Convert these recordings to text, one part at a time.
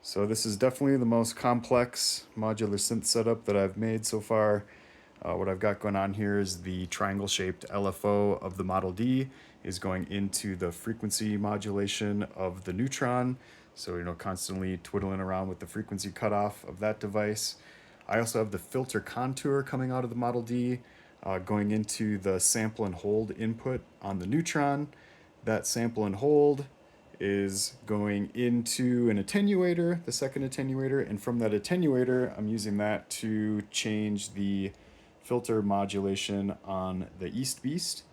So this is definitely the most complex modular synth setup that I've made so far. What I've got going on here is the triangle-shaped LFO of the Model D is going into the frequency modulation of the Neutron. So, constantly twiddling around with the frequency cutoff of that device. I also have the filter contour coming out of the Model D, going into the sample and hold input on the Neutron. That sample and hold is going into an attenuator, the second attenuator, and from that attenuator, I'm using that to change the filter modulation on the East Beast.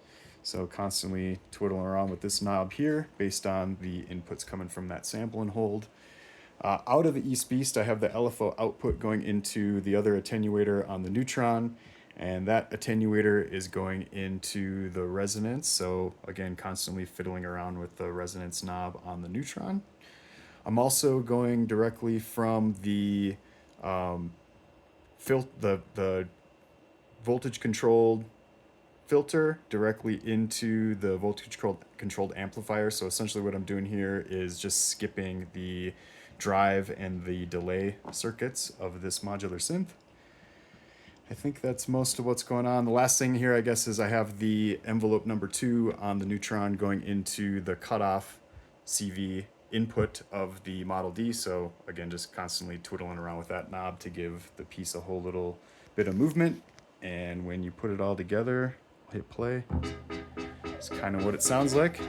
So constantly twiddling around with this knob here based on the inputs coming from that sample and hold. Out of the East Beast, I have the LFO output going into the other attenuator on the Neutron, and that attenuator is going into the resonance. So again, constantly fiddling around with the resonance knob on the Neutron. I'm also going directly from the the voltage controlled filter directly into the voltage controlled amplifier. So essentially what I'm doing here is just skipping the drive and the delay circuits of this modular synth. I think that's most of what's going on. The last thing here, I guess, is I have the envelope number 2 on the Neutron going into the cutoff CV input of the Model D. So again, just constantly twiddling around with that knob to give the piece a whole little bit of movement. And when you put it all together, hit play, it's kind of what it sounds like.